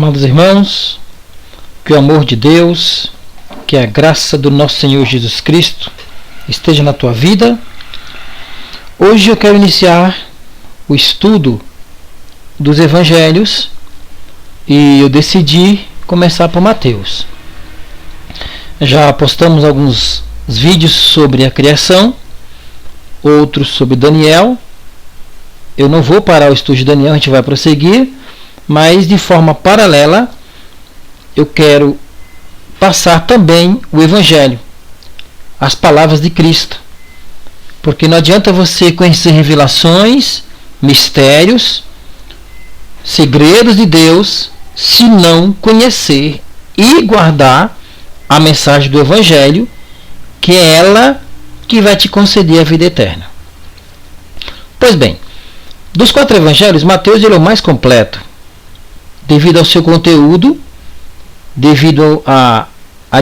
Amados irmãos, que o amor de Deus, que a graça do nosso Senhor Jesus Cristo esteja na tua vida. Hoje eu quero iniciar o estudo dos Evangelhos e eu decidi começar por Mateus. Já postamos alguns vídeos sobre a criação, outros sobre Daniel. Eu não vou parar o estudo de Daniel, a gente vai prosseguir, mas de forma paralela eu quero passar também o Evangelho, as palavras de Cristo, porque não adianta você conhecer revelações, mistérios, segredos de Deus, se não conhecer e guardar a mensagem do Evangelho, que é ela que vai te conceder a vida eterna. Pois bem, dos 4 evangelhos, Mateus ele é o mais completo, devido ao seu conteúdo, devido à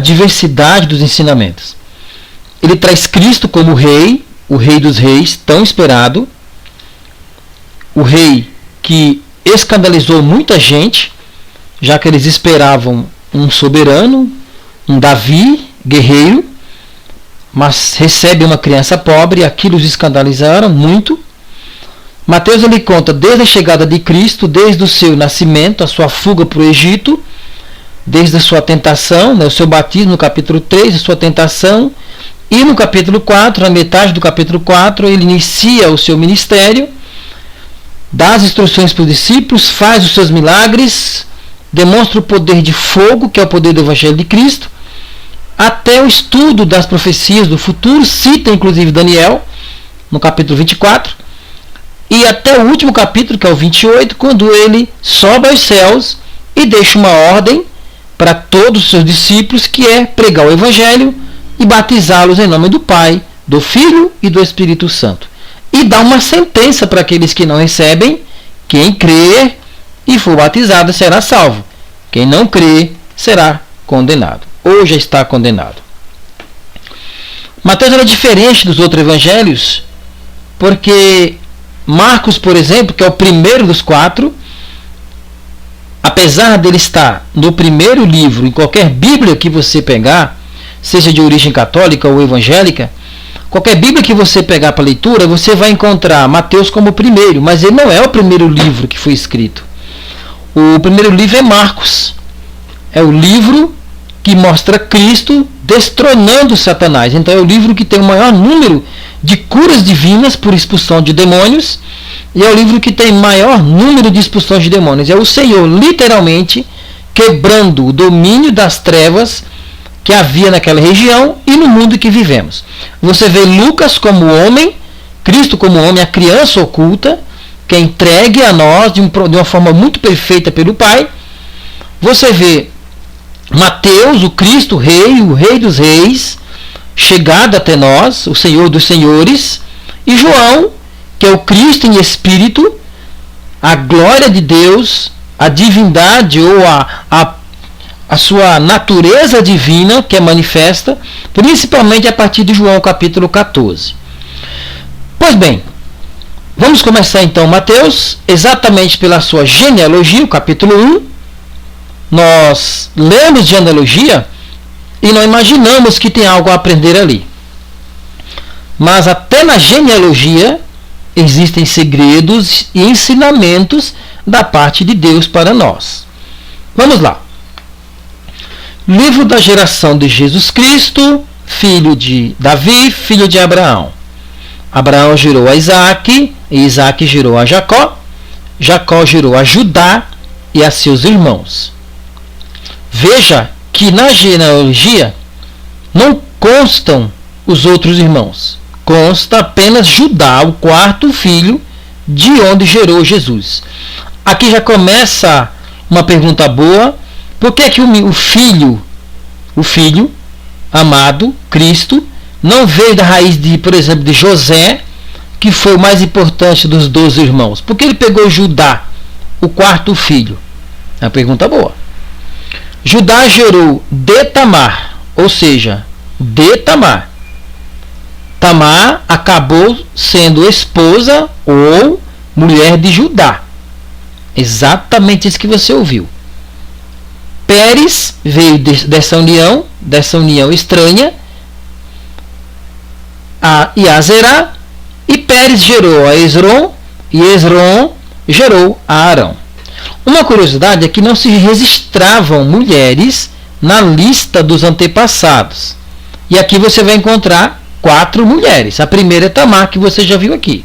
diversidade dos ensinamentos. Ele traz Cristo como rei, o rei dos reis, tão esperado, o rei que escandalizou muita gente, já que eles esperavam um soberano, um Davi, guerreiro, mas recebe uma criança pobre, e aquilo os escandalizaram muito. Mateus ele conta desde a chegada de Cristo, desde o seu nascimento, a sua fuga para o Egito, desde a sua tentação, o seu batismo no capítulo 3, a sua tentação, e no capítulo 4, na metade do capítulo 4, ele inicia o seu ministério, dá as instruções para os discípulos, faz os seus milagres, demonstra o poder de fogo, que é o poder do Evangelho de Cristo, até o estudo das profecias do futuro, cita inclusive Daniel, no capítulo 24, e até o último capítulo, que é o 28, quando ele sobe aos céus e deixa uma ordem para todos os seus discípulos, que é pregar o Evangelho e batizá-los em nome do Pai, do Filho e do Espírito Santo. E dá uma sentença para aqueles que não recebem: quem crer e for batizado será salvo, quem não crer será condenado, ou já está condenado. Mateus era diferente dos outros evangelhos, porque Marcos, por exemplo, que é o primeiro dos 4, apesar dele estar no primeiro livro, em qualquer Bíblia que você pegar, seja de origem católica ou evangélica, qualquer Bíblia que você pegar para leitura, você vai encontrar Mateus como o primeiro, mas ele não é o primeiro livro que foi escrito. O primeiro livro é Marcos. É o livro que mostra Cristo destronando Satanás. Então é o livro que tem o maior número de curas divinas por expulsão de demônios, e é o livro que tem maior número de expulsões de demônios. É o Senhor literalmente quebrando o domínio das trevas que havia naquela região e no mundo que vivemos. Você vê Lucas como homem, Cristo como homem, a criança oculta, que é entregue a nós de uma forma muito perfeita pelo Pai. Você vê Mateus, o Cristo rei, o rei dos reis, chegado até nós, o Senhor dos senhores, e João, que é o Cristo em espírito, a glória de Deus, a divindade ou a sua natureza divina que é manifesta, principalmente a partir de João capítulo 14. Pois bem, vamos começar então Mateus, exatamente pela sua genealogia, o capítulo 1. Nós lemos genealogia e não imaginamos que tem algo a aprender ali. Mas até na genealogia existem segredos e ensinamentos da parte de Deus para nós. Vamos lá. Livro da geração de Jesus Cristo, filho de Davi, filho de Abraão. Abraão gerou a Isaque, e Isaque gerou a Jacó. Jacó gerou a Judá e a seus irmãos. Veja que na genealogia não constam os outros irmãos. Consta apenas Judá, o 4º filho, de onde gerou Jesus. Aqui já começa uma pergunta boa. Por que que o filho amado, Cristo, não veio da raiz de, por exemplo, de José, que foi o mais importante dos 12 irmãos? Por que ele pegou Judá, o 4º filho? É uma pergunta boa. Judá gerou de Tamar, ou seja, de Tamar. Tamar acabou sendo esposa ou mulher de Judá. Exatamente isso que você ouviu. Pérez veio dessa união estranha, e a Zerá, e Pérez gerou a Esrom, e Esrom gerou a Arão. Uma curiosidade é que não se registravam mulheres na lista dos antepassados. E aqui você vai encontrar 4 mulheres. A primeira é Tamar, que você já viu aqui.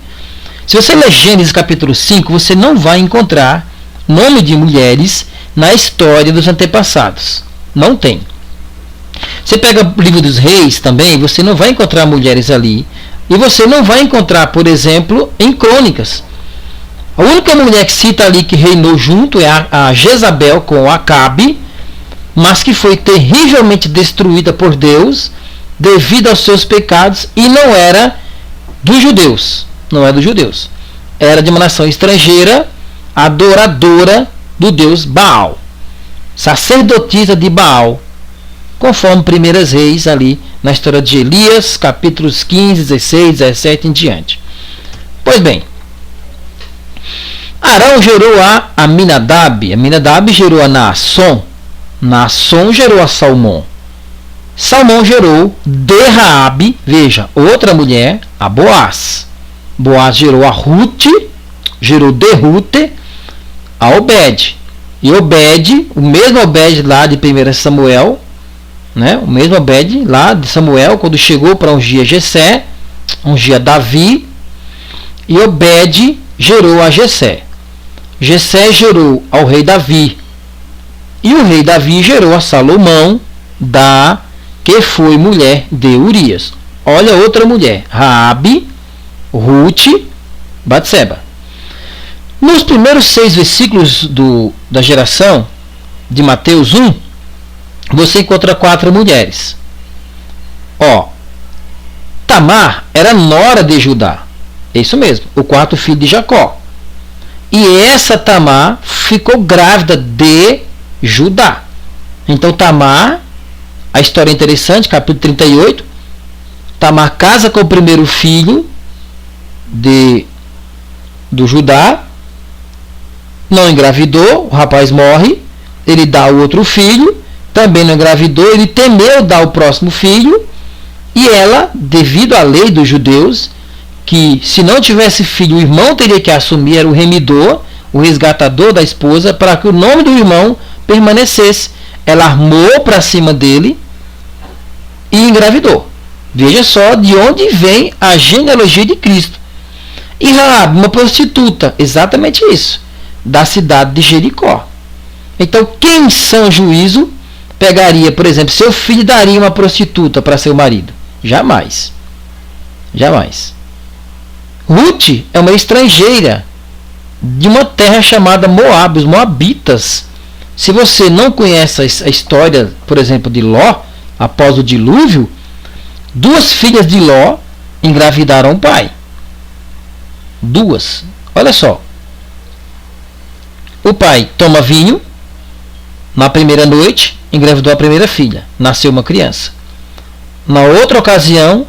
Se você ler Gênesis capítulo 5, você não vai encontrar nome de mulheres na história dos antepassados. Não tem. Você pega o livro dos reis também, você não vai encontrar mulheres ali. E você não vai encontrar, por exemplo, em Crônicas. A única mulher que cita ali que reinou junto é a Jezabel com Acabe, mas que foi terrivelmente destruída por Deus devido aos seus pecados, e não era dos judeus. Não é dos judeus. Era de uma nação estrangeira, adoradora do deus Baal. Sacerdotisa de Baal, conforme 1 Reis ali na história de Elias, capítulos 15, 16, 17 em diante. Pois bem, Arão gerou a Aminadab, Aminadab gerou a Naasson, Naasson gerou a Salmão, Salmão gerou de Raabe, veja, outra mulher, a Boaz. Boaz gerou a Ruth, gerou de Rute, a Obed. E Obed, o mesmo Obed lá de 1 Samuel, né? O mesmo Obed lá de Samuel, quando chegou para ungir Jessé, ungia Davi, e Obed gerou a Jessé. Jessé gerou ao rei Davi, e o rei Davi gerou a Salomão, que foi mulher de Urias. Olha outra mulher, Raabe, Ruth, Batseba. Nos primeiros 6 versículos da geração de Mateus 1, você encontra 4 mulheres. Tamar era nora de Judá. É isso mesmo, o 4º filho de Jacó. E essa Tamar ficou grávida de Judá. Então Tamar, a história é interessante, capítulo 38. Tamar casa com o primeiro filho do Judá, não engravidou, o rapaz morre, ele dá o outro filho, também não engravidou, ele temeu dar o próximo filho, e ela, devido à lei dos judeus, que se não tivesse filho, o irmão teria que assumir, era o remidor, o resgatador da esposa, para que o nome do irmão permanecesse. Ela armou para cima dele e engravidou. Veja só de onde vem a genealogia de Cristo. E Raabe, uma prostituta, exatamente isso, da cidade de Jericó. Então, quem em sã juízo pegaria, por exemplo, seu filho e daria uma prostituta para seu marido? Jamais. Jamais. Ruth é uma estrangeira de uma terra chamada Moab, os Moabitas. Se você não conhece a história, por exemplo, de Ló, após o dilúvio, 2 filhas de Ló engravidaram o pai. 2. Olha só. O pai toma vinho, na primeira noite, engravidou a primeira filha, nasceu uma criança. Na outra ocasião,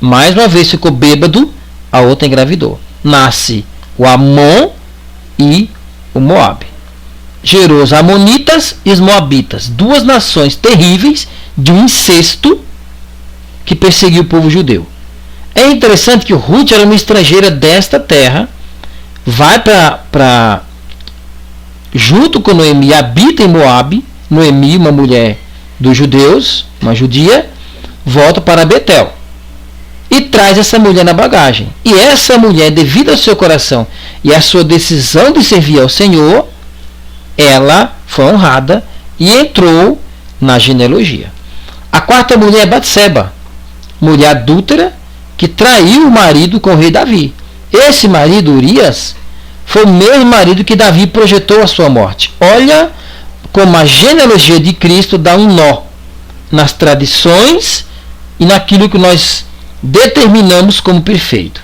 mais uma vez ficou bêbado, a outra engravidou. Nasce o Amon e o Moab. Gerou os Amonitas e os Moabitas, 2 nações terríveis de um incesto que perseguiu o povo judeu. É interessante que Ruth era uma estrangeira desta terra, vai para junto com Noemi, habita em Moab. Noemi, uma mulher dos judeus, uma judia, volta para Betel e traz essa mulher na bagagem. E essa mulher, devido ao seu coração e à sua decisão de servir ao Senhor, ela foi honrada e entrou na genealogia. A 4ª mulher é Batseba, mulher adúltera, que traiu o marido com o rei Davi. Esse marido, Urias, foi o mesmo marido que Davi projetou a sua morte. Olha como a genealogia de Cristo dá um nó nas tradições e naquilo que nós determinamos como perfeito.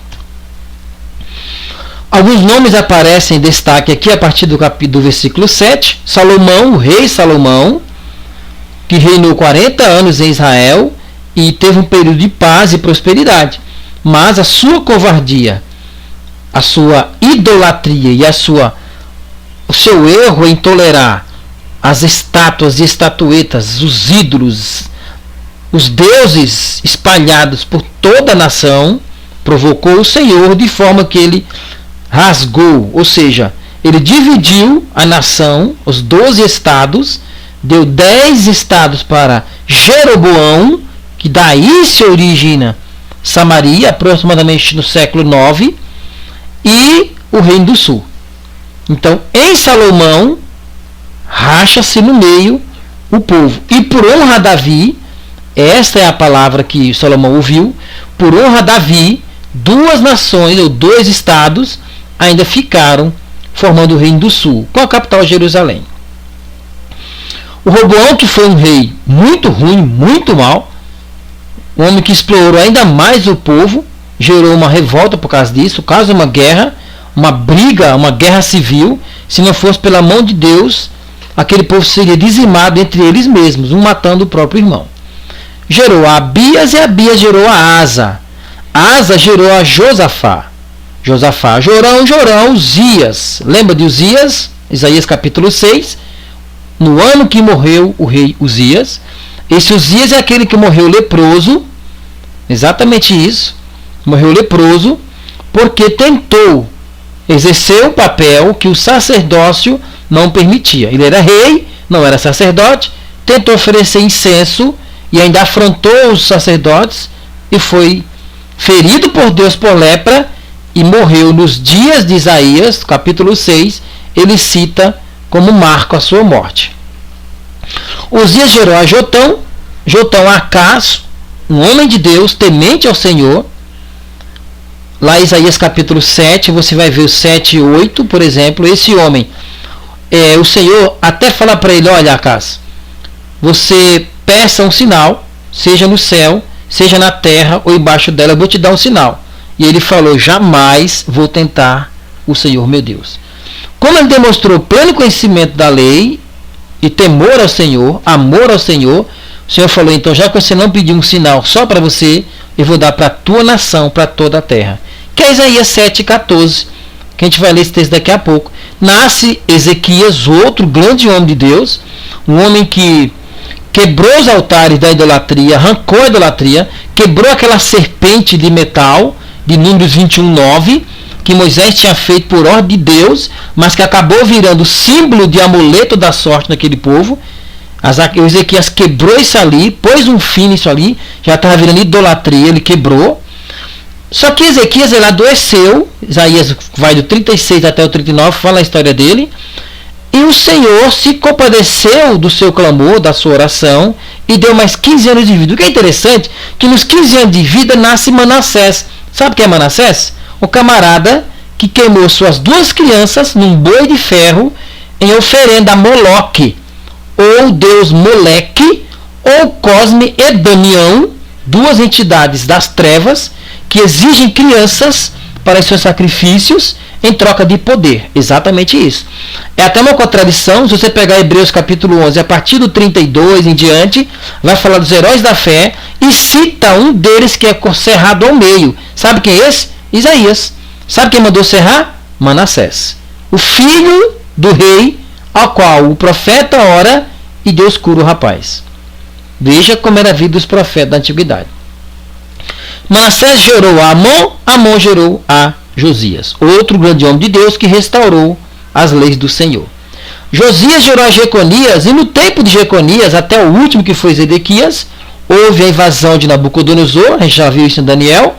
Alguns nomes aparecem em destaque aqui a partir do versículo 7. Salomão, o rei Salomão, que reinou 40 anos em Israel e teve um período de paz e prosperidade. Mas a sua covardia, a sua idolatria e o seu erro em tolerar as estátuas e estatuetas, os ídolos, os deuses espalhados por toda a nação, provocou o Senhor de forma que ele rasgou, ou seja, ele dividiu a nação, os 12 estados, deu 10 estados para Jeroboão, que daí se origina Samaria, aproximadamente no século 9, e o Reino do Sul. Então, em Salomão, racha-se no meio o povo. E por honra a Davi, esta é a palavra que Salomão ouviu, por honra a Davi, 2 nações, ou 2 estados, ainda ficaram formando o Reino do Sul, com a capital Jerusalém. O Roboão, que foi um rei muito ruim, muito mau, um homem que explorou ainda mais o povo, gerou uma revolta por causa disso, caso uma guerra, uma briga, uma guerra civil. Se não fosse pela mão de Deus, aquele povo seria dizimado entre eles mesmos, um matando o próprio irmão. Gerou a Abias, e Abias gerou a Asa. Asa gerou a Josafá. Josafá, Jorão, Uzias. Lembra de Uzias? Isaías capítulo 6. No ano que morreu o rei Uzias. Esse Uzias é aquele que morreu leproso. Exatamente isso. Morreu leproso porque tentou exercer um papel que o sacerdócio não permitia. Ele era rei, não era sacerdote, tentou oferecer incenso e ainda afrontou os sacerdotes e foi ferido por Deus por lepra e morreu nos dias de Isaías, capítulo 6, ele cita como marco a sua morte. Uzias gerou a Jotão, Jotão a Acás, um homem de Deus, temente ao Senhor. Lá em Isaías capítulo 7, você vai ver o 7 e 8, por exemplo, esse homem, o Senhor até fala para ele, olha Acás, você peça um sinal, seja no céu, seja na terra ou embaixo dela, eu vou te dar um sinal. E ele falou, jamais vou tentar o Senhor meu Deus. Como ele demonstrou pleno conhecimento da lei e temor ao Senhor, amor ao Senhor, o Senhor falou, então já que você não pediu um sinal só para você, eu vou dar para a tua nação, para toda a terra. Que é Isaías 7,14, que a gente vai ler esse texto daqui a pouco. Nasce Ezequias, outro grande homem de Deus, um homem que quebrou os altares da idolatria, arrancou a idolatria, quebrou aquela serpente de metal, de Números 21:9, que Moisés tinha feito por ordem de Deus, mas que acabou virando símbolo de amuleto da sorte naquele povo. O Ezequias quebrou isso ali, pôs um fim nisso ali, já estava virando idolatria, ele quebrou. Só que Ezequias ele adoeceu, Isaías vai do 36 até o 39, fala a história dele, e o Senhor se compadeceu do seu clamor, da sua oração, e deu mais 15 anos de vida. O que é interessante, que nos 15 anos de vida nasce Manassés. Sabe quem é Manassés? O camarada que queimou suas 2 crianças num boi de ferro em oferenda a Moloque, ou Deus Moleque, ou Cosme e Damião, 2 entidades das trevas que exigem crianças para os seus sacrifícios em troca de poder. Exatamente isso. É até uma contradição, se você pegar Hebreus capítulo 11, a partir do 32 em diante, vai falar dos heróis da fé e cita um deles que é cerrado ao meio. Sabe quem é esse? Isaías. Sabe quem mandou cerrar? Manassés. O filho do rei ao qual o profeta ora e Deus cura o rapaz. Veja como era a vida dos profetas da antiguidade. Manassés gerou a Amon, Amon gerou a Josias, outro grande homem de Deus que restaurou as leis do Senhor. Josias gerou a Jeconias, e no tempo de Jeconias, até o último que foi Zedequias, houve a invasão de Nabucodonosor, a gente já viu isso em Daniel.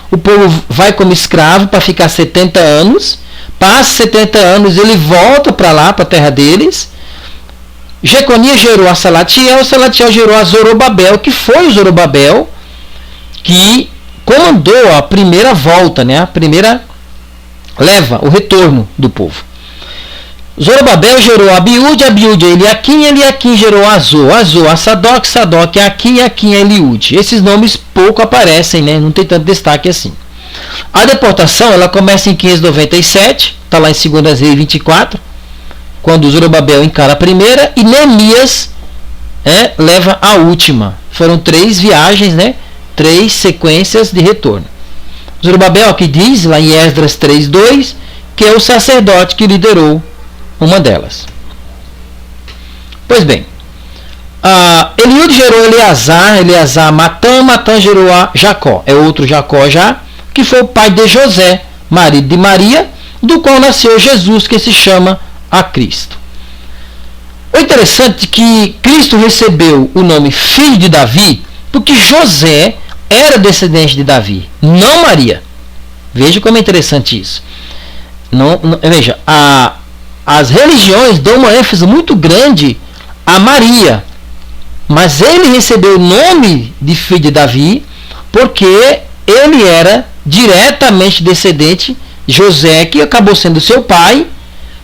O povo vai como escravo para ficar 70 anos, passa 70 anos, ele volta para lá, para a terra deles. Jeconias gerou a Salatiel, Salatiel gerou a Zorobabel, que foi o Zorobabel que comandou a primeira volta, né? A primeira leva, o retorno do povo. Zorobabel gerou Abiúde, Abiúde a Eliaquim, Eliaquim gerou Azor, Azor a Sadoc, Sadoc a Aquim, Aquim a Eliúde. Esses nomes pouco aparecem, né? Não tem tanto destaque assim. A deportação ela começa em 597, está lá em 2 Reis 24, quando Zorobabel encara a primeira e Neemias leva a última. Foram 3 viagens, né? 3 sequências de retorno. Zorobabel que diz lá em Esdras 3:2 que é o sacerdote que liderou uma delas. Pois bem, Eliúde gerou Eleazar Matã gerou a Jacó, é outro Jacó já, que foi o pai de José, marido de Maria, do qual nasceu Jesus, que se chama a Cristo. O interessante é que Cristo recebeu o nome filho de Davi, porque José era descendente de Davi, não Maria. Veja como é interessante isso. Veja, as religiões dão uma ênfase muito grande a Maria, mas ele recebeu o nome de filho de Davi porque ele era diretamente descendente de José, que acabou sendo seu pai,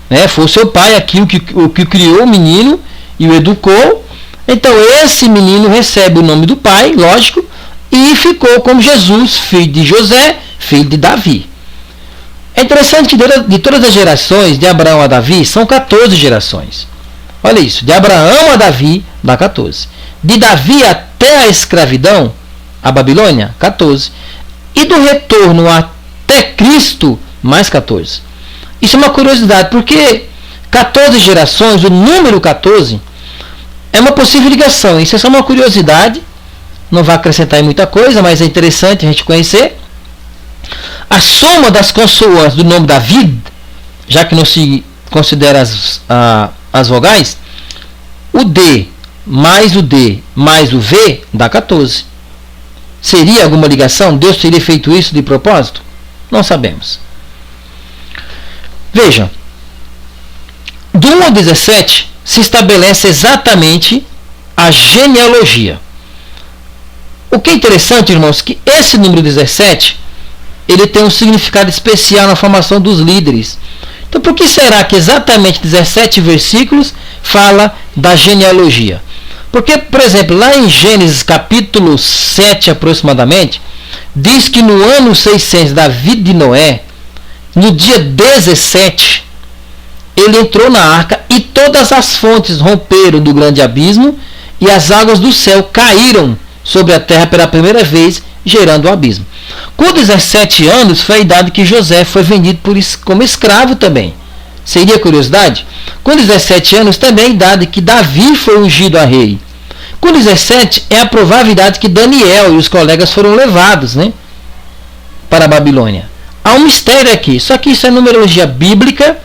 né? Foi o seu pai aqui o que criou o menino e o educou. Então esse menino recebe o nome do pai, lógico, e ficou como Jesus, filho de José, filho de Davi. É interessante que de todas as gerações, de Abraão a Davi, são 14 gerações. Olha isso, de Abraão a Davi, dá 14. De Davi até a escravidão, a Babilônia, 14. E do retorno até Cristo, mais 14. Isso é uma curiosidade, porque 14 gerações, o número 14, é uma possível ligação. Isso é só uma curiosidade, não vai acrescentar em muita coisa, mas é interessante a gente conhecer. A soma das consoantes do nome David, já que não se considera as vogais, o D mais o V dá 14. Seria alguma ligação? Deus teria feito isso de propósito? Não sabemos. Veja, do 1 ao 17 se estabelece exatamente a genealogia. O que é interessante, irmãos, que esse número 17 ele tem um significado especial na formação dos líderes. Então, por que será que exatamente 17 versículos fala da genealogia? Porque, por exemplo, lá em Gênesis capítulo 7 aproximadamente, diz que no ano 600 da vida de Noé, no dia 17, ele entrou na arca e todas as fontes romperam do grande abismo e as águas do céu caíram sobre a terra pela primeira vez, gerando o abismo. Com 17 anos foi a idade que José foi vendido como escravo também. Seria curiosidade? Com 17 anos também é a idade que Davi foi ungido a rei. Com 17 é a provável idade que Daniel e os colegas foram levados, né, para a Babilônia. Há um mistério aqui, só que isso é numerologia bíblica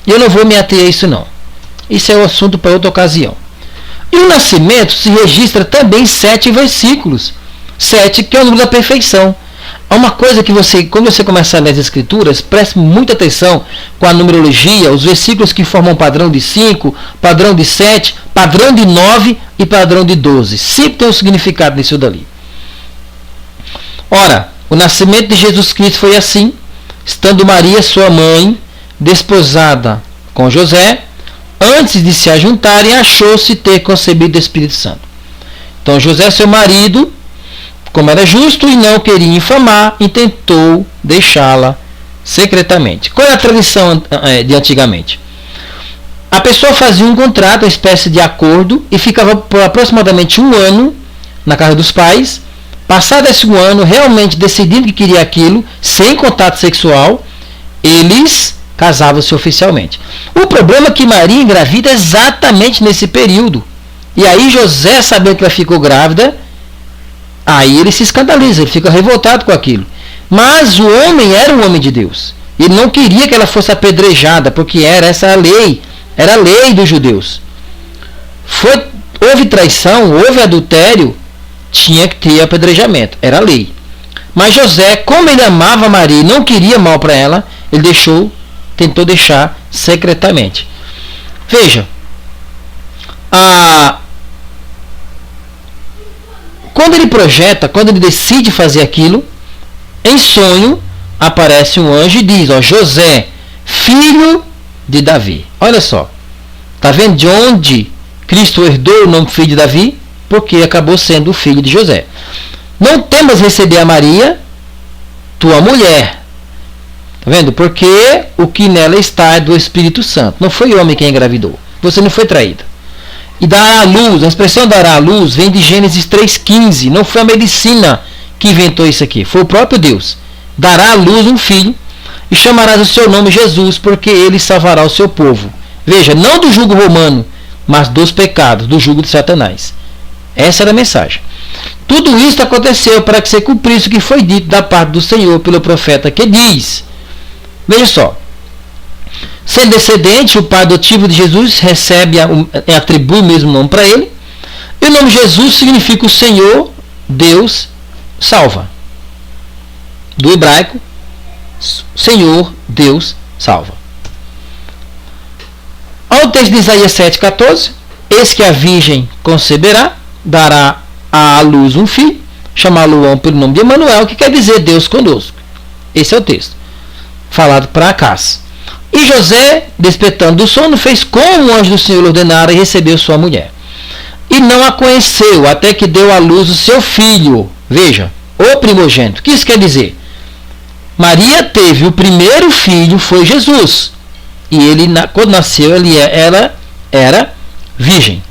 e eu não vou me ater a isso não. Isso é um assunto para outra ocasião. E o nascimento se registra também em 7 versículos. 7, que é o número da perfeição. Há uma coisa que quando você começar a ler as escrituras, preste muita atenção com a numerologia, os versículos que formam padrão de 5, padrão de 7, padrão de 9 e padrão de 12. Sempre tem um significado nisso dali. Ora, o nascimento de Jesus Cristo foi assim, estando Maria, sua mãe, desposada com José, antes de se ajuntarem, achou-se ter concebido o Espírito Santo. Então José, seu marido, como era justo e não queria infamar, intentou deixá-la secretamente. Qual é a tradição de antigamente? A pessoa fazia um contrato, uma espécie de acordo, e ficava por aproximadamente 1 ano na casa dos pais. Passado esse 1 ano, realmente decidindo que queria aquilo, sem contato sexual, eles casavam-se oficialmente. O problema é que Maria engravida exatamente nesse período. E aí José, sabendo que ela ficou grávida, aí ele se escandaliza, ele fica revoltado com aquilo. Mas o homem era um homem de Deus. Ele não queria que ela fosse apedrejada, porque era essa a lei. Era a lei dos judeus. Houve traição, houve adultério, tinha que ter apedrejamento. Era a lei. Mas José, como ele amava Maria e não queria mal para ela, ele tentou deixar secretamente. Veja, quando ele decide fazer aquilo, em sonho aparece um anjo e diz: ó, José, filho de Davi. Olha só, está vendo de onde Cristo herdou o nome filho de Davi? Porque acabou sendo o filho de José. Não temas receber a Maria, tua mulher. Está vendo? Porque o que nela está é do Espírito Santo. Não foi o homem quem engravidou. Você não foi traída. E dará à luz, a expressão dará à luz vem de Gênesis 3,15. Não foi a medicina que inventou isso aqui, foi o próprio Deus. Dará à luz um filho e chamarás o seu nome Jesus, porque ele salvará o seu povo. Veja, não do jugo romano, mas dos pecados, do jugo de Satanás. Essa era a mensagem. Tudo isso aconteceu para que se cumprisse o que foi dito da parte do Senhor pelo profeta, que diz, veja só, sendo descendente, o pai adotivo de Jesus atribui o mesmo nome para ele, e o nome Jesus significa o Senhor, Deus, salva. Do hebraico, Senhor, Deus, salva. Ao texto de Isaías 7,14, eis que a virgem conceberá, dará à luz um filho, chamá-lo-ão pelo nome de Emanuel, que quer dizer Deus conosco. Esse é o texto, falado para Acás. E José, despertando do sono, fez como o anjo do Senhor ordenara e recebeu sua mulher. E não a conheceu, até que deu à luz o seu filho. Veja, o primogênito. O que isso quer dizer? Maria teve o primeiro filho, foi Jesus. E ele, quando nasceu, ela era virgem.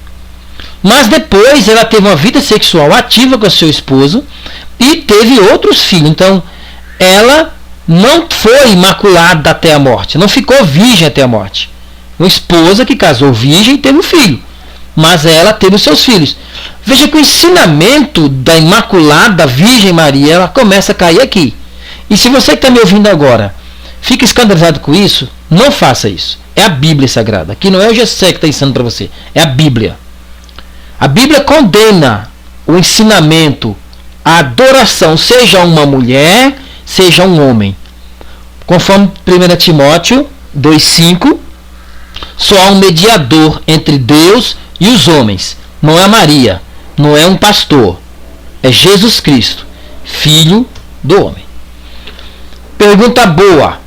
Mas depois ela teve uma vida sexual ativa com seu esposo e teve outros filhos. Então, ela não foi imaculada até a morte, não ficou virgem até a morte. Uma esposa que casou virgem e teve um filho, mas ela teve os seus filhos. Veja que o ensinamento da Imaculada Virgem Maria, ela começa a cair aqui. E se você que está me ouvindo agora fica escandalizado com isso, não faça isso. É a Bíblia Sagrada. Aqui não é o Gessé que está ensinando para você, é a Bíblia. A Bíblia condena o ensinamento, a adoração, seja uma mulher, seja um homem. Conforme 1 Timóteo 2,5, só há um mediador entre Deus e os homens. Não é Maria, não é um pastor. É Jesus Cristo, Filho do homem. Pergunta boa.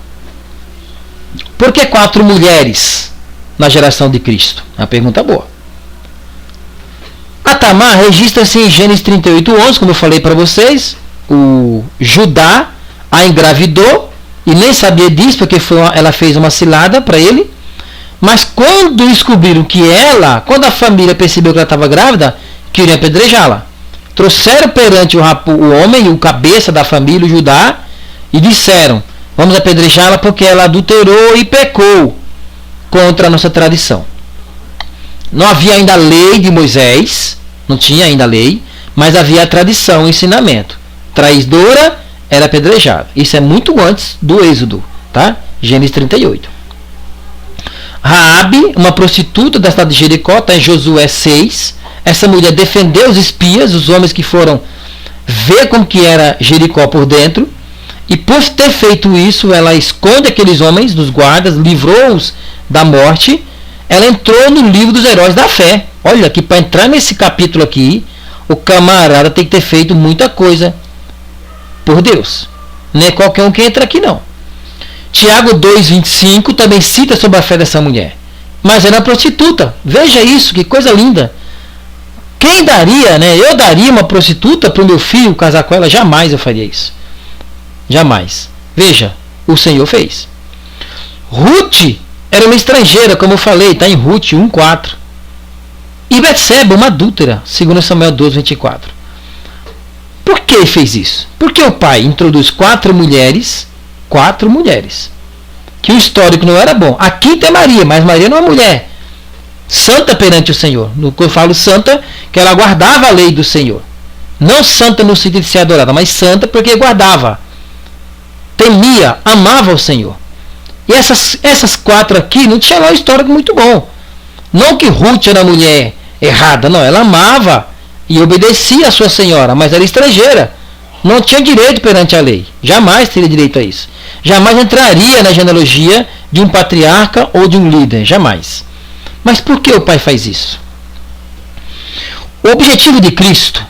Por que 4 mulheres na geração de Cristo? É uma pergunta boa. A Tamar registra-se em Gênesis 38:11, como eu falei para vocês. O Judá a engravidou e nem sabia disso, porque ela fez uma cilada para ele. Mas quando descobriram que quando a família percebeu que ela estava grávida, queriam apedrejá-la. Trouxeram perante o homem, o cabeça da família, o Judá, e disseram, vamos apedrejá-la porque ela adulterou e pecou contra a nossa tradição. Não havia ainda a lei de Moisés, não tinha ainda a lei, mas havia a tradição, o ensinamento. Traidora era apedrejada. Isso é muito antes do Êxodo, tá? Gênesis 38. Raabe, uma prostituta da cidade de Jericó, está em Josué 6. Essa mulher defendeu os espias, os homens que foram ver como que era Jericó por dentro. E por ter feito isso, ela esconde aqueles homens dos guardas, livrou-os da morte. Ela entrou no livro dos heróis da fé. Olha, que para entrar nesse capítulo aqui, o camarada tem que ter feito muita coisa por Deus. Não é qualquer um que entra aqui, não. Tiago 2,25 também cita sobre a fé dessa mulher. Mas era prostituta. Veja isso, que coisa linda. Quem daria, né? Eu daria uma prostituta para o meu filho casar com ela? Jamais eu faria isso. Jamais. Veja, o Senhor fez. Ruth era uma estrangeira, como eu falei, está em Ruth 1,4. E Betseba, uma adúltera, segundo Samuel 12,24. Por que fez isso? Porque o pai introduz 4 mulheres, que o histórico não era bom. A quinta é Maria, mas Maria não é mulher santa perante o Senhor. No que eu falo santa, que ela guardava a lei do Senhor. Não santa no sentido de ser adorada, mas santa porque guardava, temia, amava o Senhor. E essas 4 aqui não tinham um histórico muito bom. Não que Ruth era mulher errada, não. Ela amava e obedecia a sua senhora, mas era estrangeira. Não tinha direito perante a lei. Jamais teria direito a isso. Jamais entraria na genealogia de um patriarca ou de um líder. Jamais. Mas por que o pai faz isso? O objetivo de Cristo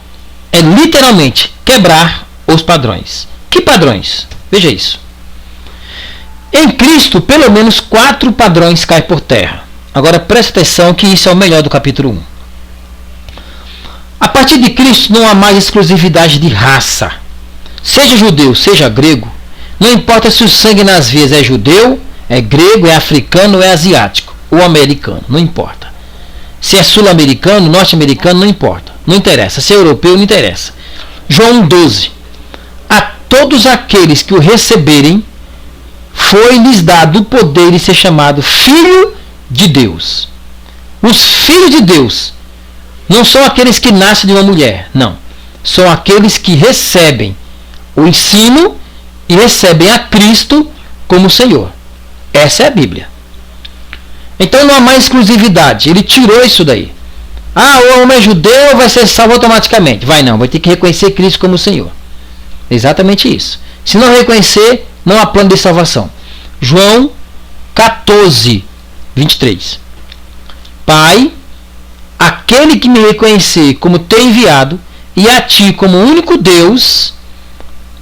é literalmente quebrar os padrões. Que padrões? Veja isso. Em Cristo, pelo menos 4 padrões caem por terra. Agora preste atenção que isso é o melhor do capítulo 1. A partir de Cristo não há mais exclusividade de raça. Seja judeu, seja grego, não importa se o sangue nas veias é judeu, é grego, é africano ou é asiático, ou americano, não importa. Se é sul-americano, norte-americano, não importa. Não interessa. Se é europeu, não interessa. João 1,12. A todos aqueles que o receberem, foi-lhes dado o poder de ser chamado Filho de Deus. Os filhos de Deus não são aqueles que nascem de uma mulher, não. São aqueles que recebem o ensino e recebem a Cristo como Senhor. Essa é a Bíblia. Então não há mais exclusividade. Ele tirou isso daí. O homem é judeu, vai ser salvo automaticamente. Vai não, vai ter que reconhecer Cristo como Senhor. Exatamente isso. Se não reconhecer, não há plano de salvação. João 14, 23. Pai, aquele que me reconhecer como teu enviado, e a ti como único Deus,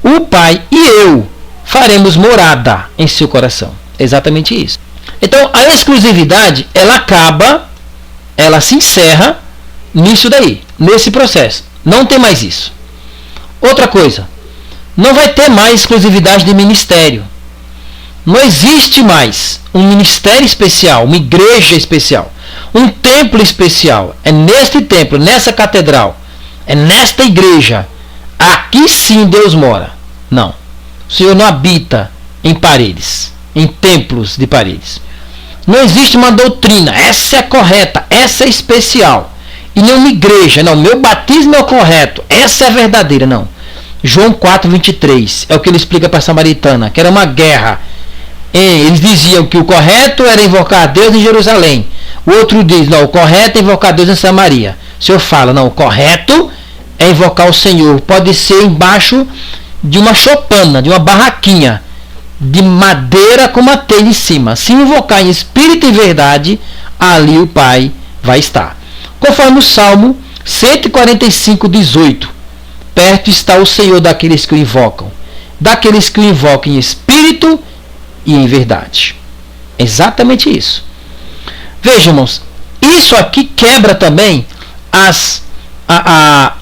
o Pai e eu faremos morada em seu coração. Exatamente isso. Então a exclusividade, ela acaba, ela se encerra nisso daí, nesse processo. Não tem mais isso. Outra coisa, não vai ter mais exclusividade de ministério. Não existe mais um ministério especial, uma igreja especial, um templo especial. É neste templo, nessa catedral, é nesta igreja, aqui sim Deus mora. Não. O Senhor não habita em paredes, em templos de paredes. Não existe uma doutrina, essa é correta, essa é especial. E não uma igreja, não, meu batismo é o correto, essa é verdadeira, não. João 4, 23, é o que ele explica para a samaritana, que era uma guerra. Eles diziam que o correto era invocar a Deus em Jerusalém. O outro diz, não, o correto é invocar a Deus em Samaria. O Senhor fala, não, o correto é invocar o Senhor. Pode ser embaixo de uma choupana, de uma barraquinha de madeira com uma telha em cima. Se invocar em espírito e verdade, ali o Pai vai estar. Conforme o Salmo 145, 18. Perto está o Senhor daqueles que o invocam. Daqueles que o invocam em espírito e em verdade. Exatamente isso. Vejam, irmãos, isso aqui quebra também a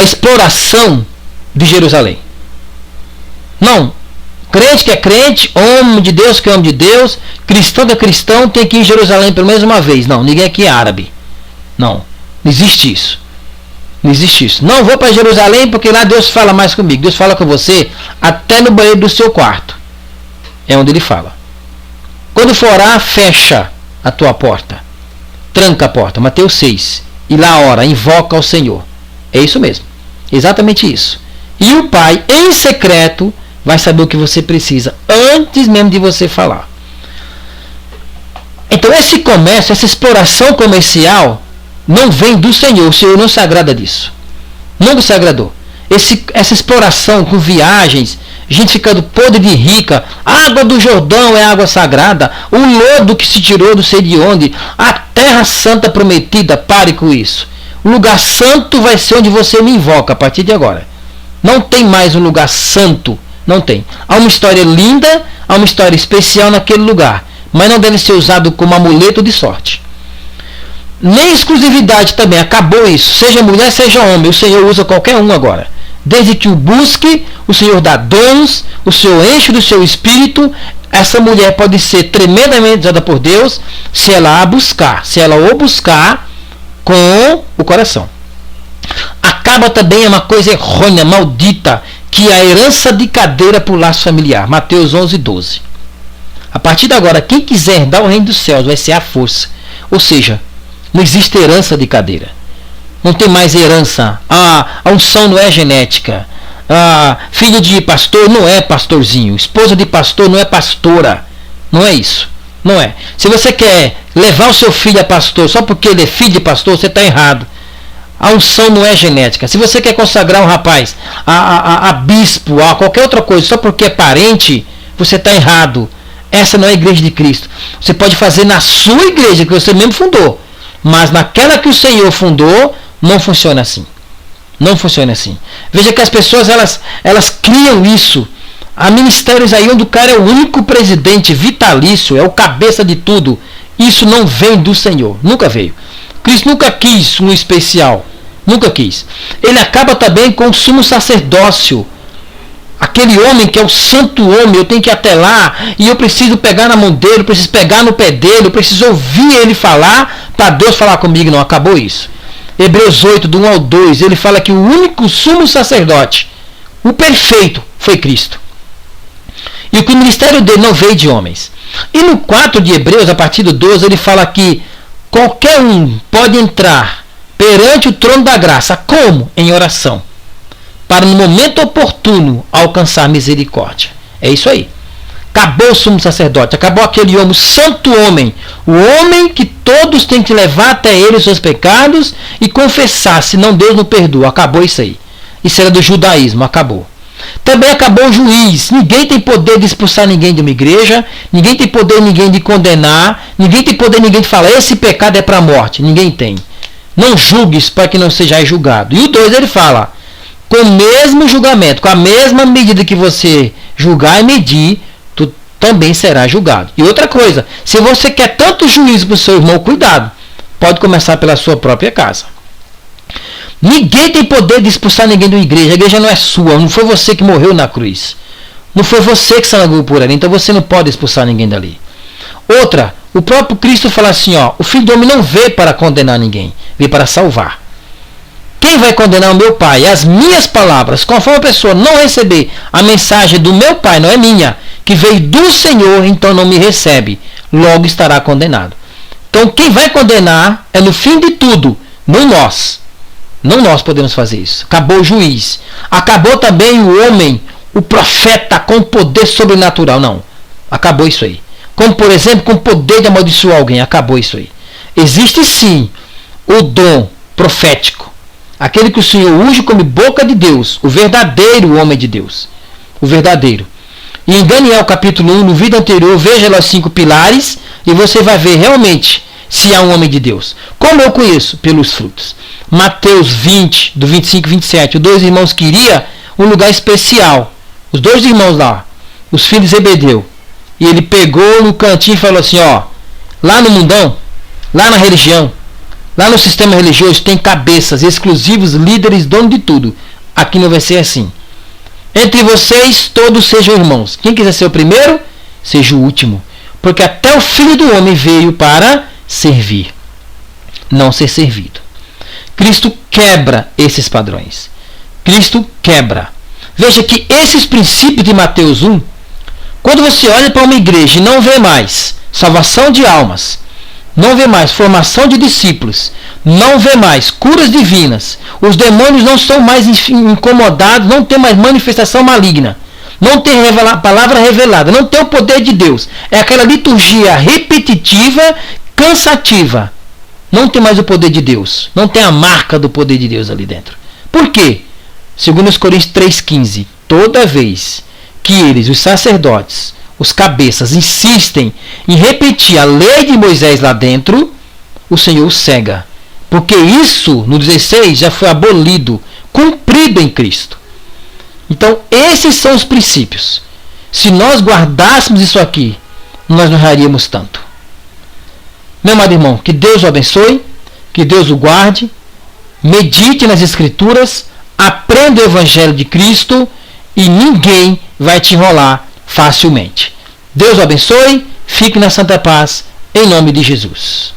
exploração de Jerusalém. Não, crente que é crente, homem de Deus que é homem de Deus, cristão que é cristão, tem que ir em Jerusalém pelo menos uma vez. Não, ninguém aqui é árabe. Não existe isso. Não existe isso. Não vou para Jerusalém porque lá Deus fala mais comigo. Deus fala com você até no banheiro do seu quarto. É onde ele fala. Quando for orar, fecha a tua porta. Tranca a porta. Mateus 6. E lá ora, invoca ao Senhor. É isso mesmo. Exatamente isso. E o Pai, em secreto, vai saber o que você precisa antes mesmo de você falar. Então esse comércio, essa exploração comercial não vem do Senhor. O Senhor não se agrada disso. Nunca se agradou. Essa exploração com viagens, gente ficando podre de rica, a água do Jordão é água sagrada, o lodo que se tirou não sei de onde, a terra santa prometida, pare com isso. O lugar santo vai ser onde você me invoca a partir de agora. Não tem mais um lugar santo, não tem. Há uma história linda, há uma história especial naquele lugar, mas não deve ser usado como amuleto de sorte. Nem exclusividade também, acabou isso. Seja mulher, seja homem, o Senhor usa qualquer um agora. Desde que o busque, o Senhor dá dons, o Senhor enche do seu espírito. Essa mulher pode ser tremendamente usada por Deus se ela a buscar, se ela o buscar com o coração. Acaba também uma coisa errônea, maldita, que é a herança de cadeira por laço familiar. Mateus 11, 12. A partir de agora, quem quiser herdar o reino dos céus vai ser a força. Ou seja, não existe herança de cadeira. Não tem mais herança. A unção não é genética. Filho de pastor não é pastorzinho. Esposa de pastor não é pastora. Não é isso. Não é. Se você quer levar o seu filho a pastor só porque ele é filho de pastor, você está errado. A unção não é genética. Se você quer consagrar um rapaz a bispo, a qualquer outra coisa, só porque é parente, você está errado. Essa não é a igreja de Cristo. Você pode fazer na sua igreja, que você mesmo fundou. Mas naquela que o Senhor fundou, não funciona assim. Não funciona assim. Veja que as pessoas elas criam isso. Há ministérios aí onde o cara é o único presidente vitalício, é o cabeça de tudo. Isso não vem do Senhor. Nunca veio. Cristo nunca quis um especial. Nunca quis. Ele acaba também com o sumo sacerdócio. Aquele homem que é o santo homem, eu tenho que ir até lá, e eu preciso pegar na mão dele, eu preciso pegar no pé dele, eu preciso ouvir ele falar, para Deus falar comigo. Não, acabou isso. Hebreus 8, do 1 ao 2, ele fala que o único sumo sacerdote, o perfeito, foi Cristo. E que o ministério dele não veio de homens. E no 4 de Hebreus, a partir do 12, ele fala que qualquer um pode entrar perante o trono da graça. Como? Em oração. Para no momento oportuno alcançar misericórdia. É isso aí. Acabou o sumo sacerdote, acabou aquele homem, o santo homem, o homem que todos têm que levar até ele os seus pecados e confessar, senão Deus não perdoa. Acabou isso aí. Isso era do judaísmo, acabou. Também acabou o juiz. Ninguém tem poder de expulsar ninguém de uma igreja, ninguém tem poder ninguém de condenar, ninguém tem poder ninguém de falar, esse pecado é para a morte. Ninguém tem. Não julgues para que não sejais julgado. E o 2 ele fala, com o mesmo julgamento, com a mesma medida que você julgar e medir, tu também será julgado. E outra coisa, se você quer tanto juízo para o seu irmão, cuidado. Pode começar pela sua própria casa. Ninguém tem poder de expulsar ninguém de uma igreja. A igreja não é sua. Não foi você que morreu na cruz. Não foi você que sangrou por ela. Então você não pode expulsar ninguém dali. Outra, o próprio Cristo fala assim, ó, o Filho do Homem não veio para condenar ninguém, veio para salvar. Quem vai condenar o meu Pai? As minhas palavras. Conforme a pessoa não receber a mensagem do meu Pai, não é minha, que veio do Senhor, então não me recebe. Logo estará condenado. Então quem vai condenar é no fim de tudo, não nós. Não nós podemos fazer isso. Acabou o juiz. Acabou também o homem, o profeta com poder sobrenatural. Não. Acabou isso aí. Como, por exemplo, com poder de amaldiçoar alguém. Acabou isso aí. Existe sim o dom profético. Aquele que o Senhor unge como boca de Deus. O verdadeiro homem de Deus. O verdadeiro. E em Daniel capítulo 1, no vídeo anterior, veja lá os 5 pilares e você vai ver realmente se há um homem de Deus. Como eu conheço? Pelos frutos. Mateus 20, do 25 e 27. Os 2 irmãos queriam um lugar especial. Os 2 irmãos lá, os filhos de Zebedeu. E ele pegou no cantinho e falou assim, ó, lá no mundão, lá na religião, lá no sistema religioso tem cabeças, exclusivos, líderes, dono de tudo. Aqui não vai ser assim. Entre vocês todos sejam irmãos. Quem quiser ser o primeiro, seja o último. Porque até o Filho do Homem veio para servir, não ser servido. Cristo quebra esses padrões. Cristo quebra. Veja que esses princípios de Mateus 1, quando você olha para uma igreja e não vê mais salvação de almas, não vê mais formação de discípulos, não vê mais curas divinas, os demônios não são mais incomodados, não tem mais manifestação maligna, não tem palavra revelada, não tem o poder de Deus. É aquela liturgia repetitiva, cansativa. Não tem mais o poder de Deus. Não tem a marca do poder de Deus ali dentro. Por quê? Segundo os Coríntios 3,15, toda vez que eles, os sacerdotes, os cabeças, insistem em repetir a lei de Moisés lá dentro, o Senhor cega. Porque isso, no 16, já foi abolido, cumprido em Cristo. Então, esses são os princípios. Se nós guardássemos isso aqui, nós não erraríamos tanto. Meu amado irmão, que Deus o abençoe, que Deus o guarde, medite nas Escrituras, aprenda o Evangelho de Cristo e ninguém vai te enrolar facilmente. Deus o abençoe, fique na santa paz, em nome de Jesus.